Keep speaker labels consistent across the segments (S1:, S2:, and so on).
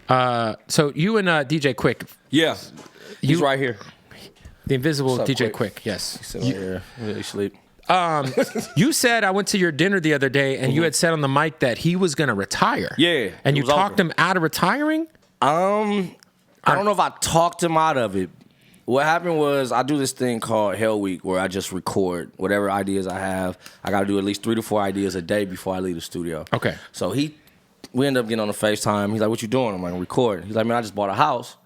S1: So you and DJ Quik.
S2: Yeah, he's right here.
S1: The invisible
S2: What's up,
S1: DJ
S2: Quik?
S1: Quik, yes.
S2: He's sitting right here. Really sleep.
S1: You said I went to your dinner the other day, and you had said on the mic that he was going to retire.
S2: Yeah,
S1: and you
S2: it was
S1: talked
S2: over.
S1: him out of retiring.
S2: I don't know if I talked him out of it. What happened was I do this thing called Hell Week where I just record whatever ideas I have. I got to do at least 3 to 4 ideas a day before I leave the studio.
S1: Okay.
S2: So we end up getting on the FaceTime. He's like, "What you doing?" I'm like, "Record." He's like, "Man, I just bought a house.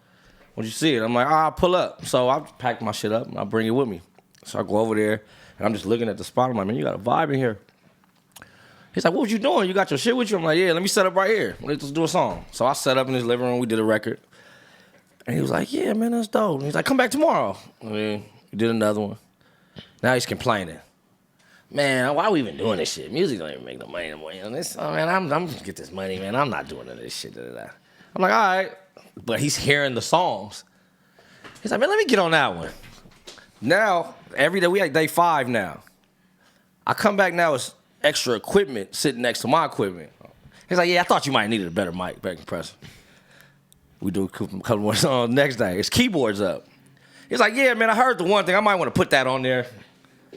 S2: When you see it?" I'm like, "I'll pull up." So I packed my shit up and I bring it with me. So I go over there and I'm just looking at the spot. I'm like, "Man, you got a vibe in here." He's like, "What was you doing? You got your shit with you?" I'm like, "Yeah, let me set up right here. Let's do a song." So I set up in his living room. We did a record. And he was like, "Yeah, man, that's dope." And he's like, "Come back tomorrow." And then we did another one. Now he's complaining. "Man, why are we even doing this shit? Music don't even make no money no more. You know, man, I'm gonna get this money, man. I'm not doing none of this shit." I'm like, "All right." But he's hearing the songs. He's like, "Man, let me get on that one." Now, every day, we at day 5 now. I come back now, it's extra equipment sitting next to my equipment. He's like, "Yeah, I thought you might have needed a better mic, back compressor." We do a couple more songs next day. His keyboard's up. He's like, "Yeah, man, I heard the one thing. I might want to put that on there."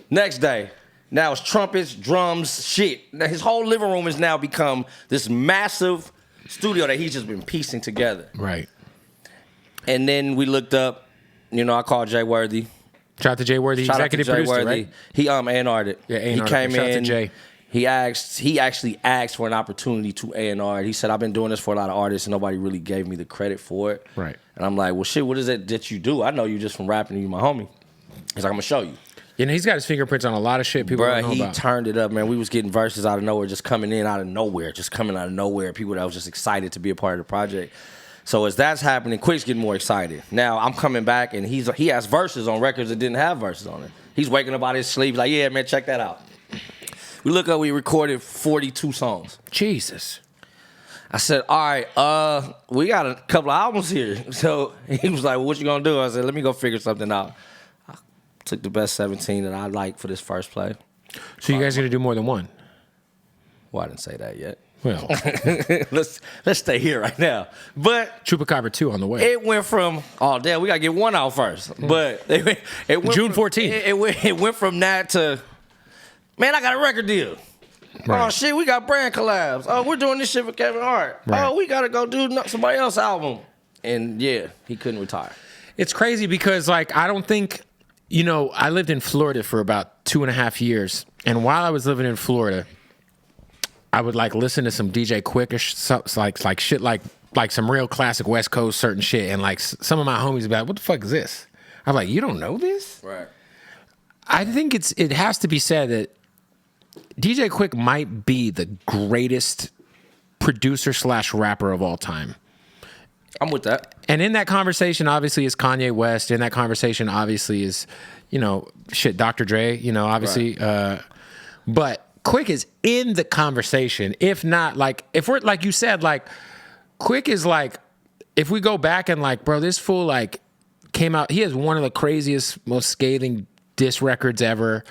S2: Next day, now it's trumpets, drums, shit. Now his whole living room has now become this massive studio that he's just been piecing together.
S1: Right.
S2: And then we looked up, I called Jay Worthy.
S1: Shout out to Jay Worthy,
S2: Shout out to
S1: executive
S2: Jay
S1: producer,
S2: Worthy.
S1: right?
S2: He A&R'd it.
S1: Yeah, A&R'd
S2: he
S1: it.
S2: came
S1: Shout out to
S2: in.
S1: Jay.
S2: He actually asked for an opportunity to A&R. He said, "I've been doing this for a lot of artists and nobody really gave me the credit for it."
S1: Right.
S2: And I'm like, "Well, shit, what is it that you do? I know you just from rapping and you my homie." He's like, "I'm gonna show you."
S1: And he's got his fingerprints on a lot of shit people don't know
S2: Bruh, he
S1: about.
S2: turned it up, man. We was getting verses out of nowhere, just coming in out of nowhere, just coming out of nowhere. People that was just excited to be a part of the project. So as that's happening, Quik's getting more excited. Now I'm coming back and he has verses on records that didn't have verses on it. He's waking up out of his sleep like, "Yeah, man, check that out." We look up, we recorded 42 songs.
S1: Jesus.
S2: I said, "All right, we got a couple of albums here." So he was like, "Well, what you gonna do?" I said, "Let me go figure something out." I took the best 17 that I liked for this first play.
S1: So you guys are going to do more than one?
S2: Well, I didn't say that yet.
S1: Well,
S2: let's stay here right now. But
S1: Chupacabra 2 on the way.
S2: it went from, oh damn, we gotta get one out first. But it went
S1: June
S2: from,
S1: 14th.
S2: It went from that to, man, I got a record deal.
S1: Right.
S2: Oh shit, we got brand collabs. Oh, we're doing this shit for Kevin Hart.
S1: Right.
S2: Oh, we gotta go do somebody else's album. And yeah, he couldn't retire.
S1: It's crazy because, like, I don't think, I lived in Florida for about 2.5 years. And while I was living in Florida, I would, like, listen to some DJ Quik, like shit like some real classic West Coast certain shit. And, like, some of my homies would be like, "What the fuck is this?" I'm like, "You don't know this?"
S2: Right.
S1: I think it has to be said that DJ Quik might be the greatest producer/rapper of all time.
S2: I'm with that.
S1: And in that conversation, obviously, is Kanye West. In that conversation, obviously, is, Dr. Dre, obviously.
S2: Right.
S1: But Quik is in the conversation. If not, like, if we're, like you said, like, Quik is like, if we go back and, like, bro, this fool, like, came out, he has one of the craziest, most scathing diss records ever.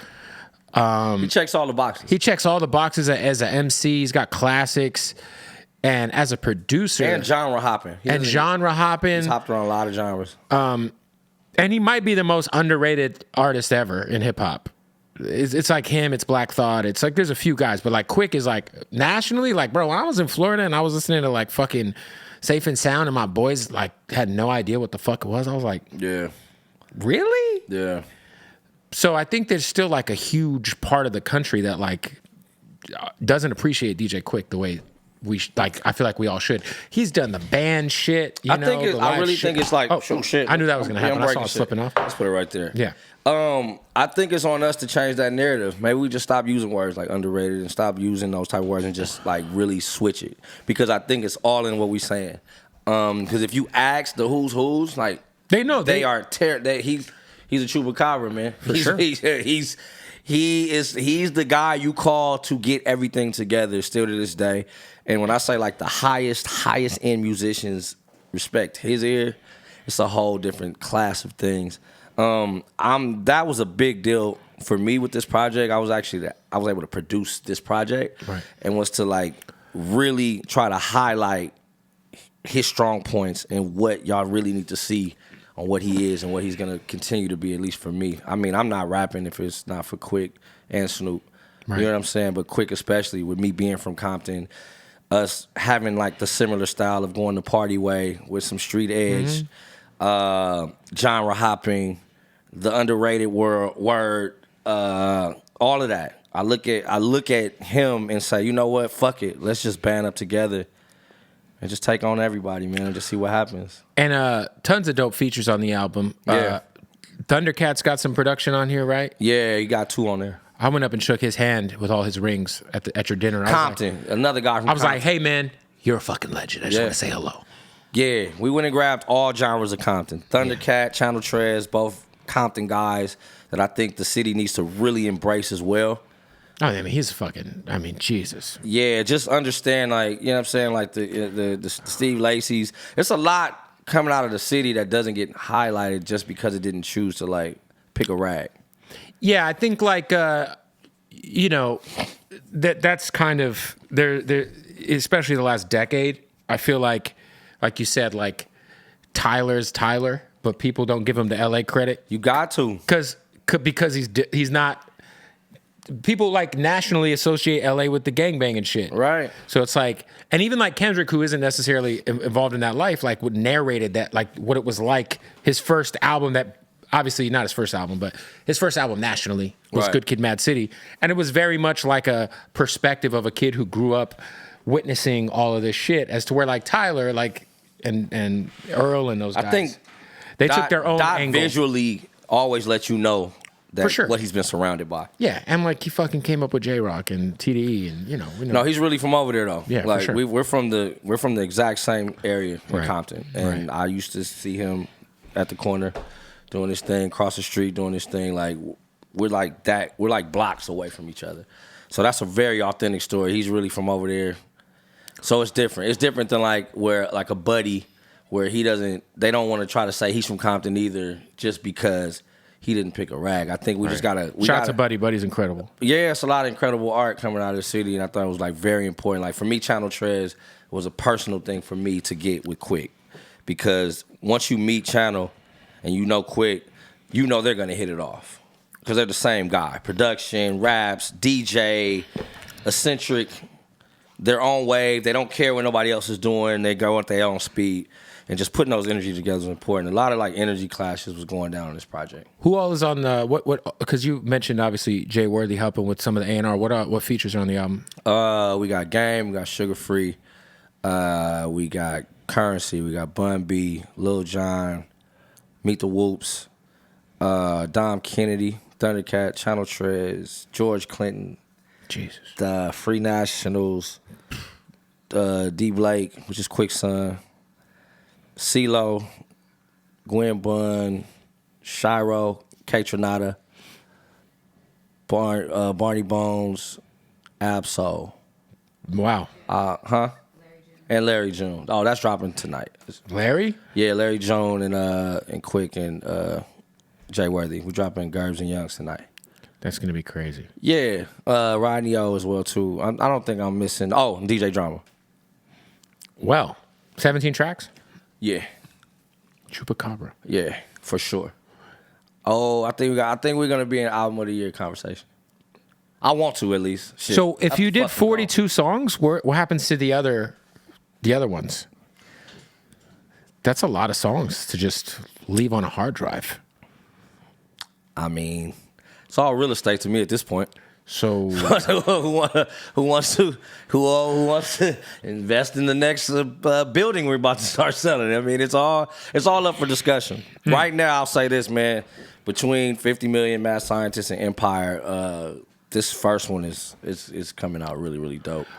S2: He checks all the boxes.
S1: He checks all the boxes as an MC. He's got classics. And as a producer.
S2: And genre hopping.
S1: He's
S2: hopped around a lot of genres.
S1: And he might be the most underrated artist ever in hip hop. It's like him, it's Black Thought. It's like there's a few guys, but like Quik is like nationally, like, bro, when I was in Florida and I was listening to like fucking Safe and Sound and my boys like had no idea what the fuck it was, I was like,
S2: yeah.
S1: Really?
S2: Yeah.
S1: So I think there's still like a huge part of the country that like doesn't appreciate DJ Quik the way I feel like we all should. He's done the band shit.
S2: I really think it's like, shit.
S1: I knew that was going to happen. I saw it
S2: shit.
S1: slipping off.
S2: Let's put it right there.
S1: Yeah.
S2: I think it's on us to change that narrative. Maybe we just stop using words like underrated and stop using those type of words and just like really switch it. Because I think it's all in what we're saying. Because if you ask the who's, like,
S1: they know
S2: they are he's a Chupacabra, man.
S1: For sure.
S2: He's the guy you call to get everything together still to this day. And when I say like the highest end musicians respect his ear, it's a whole different class of things. That was a big deal for me with this project. I was able to produce this project,
S1: right,
S2: and was to like really try to highlight his strong points and what y'all really need to see on what he is and what he's gonna continue to be, at least for me. I mean, I'm not rapping if it's not for Quik and Snoop.
S1: Right.
S2: You know what I'm saying? But Quik especially, with me being from Compton, us having like the similar style of going the party way with some street edge, genre hopping, the underrated word, all of that. I look at him and say, you know what? Fuck it. Let's just band up together and just take on everybody, man, and just see what happens.
S1: And tons of dope features on the album.
S2: Yeah.
S1: Thundercat's got some production on here, right?
S2: Yeah, he got 2 on there.
S1: I went up and shook his hand with all his rings at your dinner.
S2: Compton, another guy from
S1: I was
S2: Compton.
S1: like, hey, man, you're a fucking legend. I just want to say hello.
S2: Yeah, we went and grabbed all genres of Compton. Thundercat, Channel Trez, both Compton guys that I think the city needs to really embrace as well.
S1: Oh, I mean, Jesus.
S2: Yeah, just understand, like, you know what I'm saying, like the Steve Lacy's. It's a lot coming out of the city that doesn't get highlighted just because it didn't choose to, like, pick a rag.
S1: Yeah, I think, like, you know, that's kind of, there, especially the last decade, I feel like you said, like, Tyler's Tyler, but people don't give him the LA credit.
S2: You got to.
S1: Because he's not, people like nationally associate LA with the gangbang and shit.
S2: Right.
S1: So it's like, and even like Kendrick, who isn't necessarily involved in that life, like narrated that, like what it was like, his first album that, obviously not his first album, but his first album nationally was
S2: Right.
S1: Good Kid, Mad City. And it was very much like a perspective of a kid who grew up witnessing all of this shit, as to where like Tyler, like, and Earl and those guys,
S2: I think
S1: they took their own
S2: Dot
S1: angle.
S2: visually always let you know that
S1: For sure.
S2: what he's been surrounded by.
S1: Yeah, and like he fucking came up with J-Rock and TDE, and you know, we know.
S2: No, he's really from over there though.
S1: Yeah, for
S2: like
S1: sure.
S2: we're from the exact same area in
S1: Right.
S2: Compton, and I used to see him at the corner doing this thing, across the street doing this thing. Like we're like that. We're like blocks away from each other. So that's a very authentic story. He's really from over there. So it's different. It's different than like where like a buddy where they don't want to try to say he's from Compton either just because he didn't pick a rag. I think we just gotta.
S1: Shout out to Buddy. Buddy's incredible.
S2: Yeah, it's a lot of incredible art coming out of the city, and I thought it was like very important. Like for me, Channel Trez was a personal thing for me to get with Quik, because once you meet Channel and you know Quik, you know they're gonna hit it off because they're the same guy. Production, raps, DJ, eccentric, their own wave. They don't care what nobody else is doing. They go at their own speed. And just putting those energies together is important. A lot of like energy clashes was going down on this project.
S1: Who all is on the what? Because you mentioned obviously Jay Worthy helping with some of the A&R. What features are on the album?
S2: We got Game, we got Sugar Free, we got Currency, we got Bun B, Lil Jon, Meet the Whoops, Dom Kennedy, Thundercat, Channel Trez, George Clinton,
S1: Jesus,
S2: the Free Nationals, D Blake, which is Quik's son, CeeLo, Gwen Bunn, Shiro, K Tronada, Barney Bones, Absol.
S1: Wow.
S2: And Larry June. Oh, that's dropping tonight.
S1: Larry?
S2: Yeah, Larry June and Quik and Jay Worthy. We're dropping Gerbs and Youngs tonight.
S1: That's gonna be crazy.
S2: Yeah, Rodney O as well too. I don't think I'm missing. Oh, and DJ Drama.
S1: Well, 17 tracks.
S2: Yeah,
S1: Chupacabra.
S2: yeah, for sure. Oh, I think we're gonna be in album of the year conversation. I want to at least. Shit.
S1: So if
S2: That's
S1: you did
S2: fucking
S1: 42 songs, what happens to the other ones? That's a lot of songs to just leave on a hard drive.
S2: I mean, it's all real estate to me at this point.
S1: So
S2: who wants to invest in the next building we're about to start selling? I mean, it's all up for discussion. Right now, I'll say this, man. Between 50 Million, Mad Scientist, and Empire, this first one is coming out really, really dope.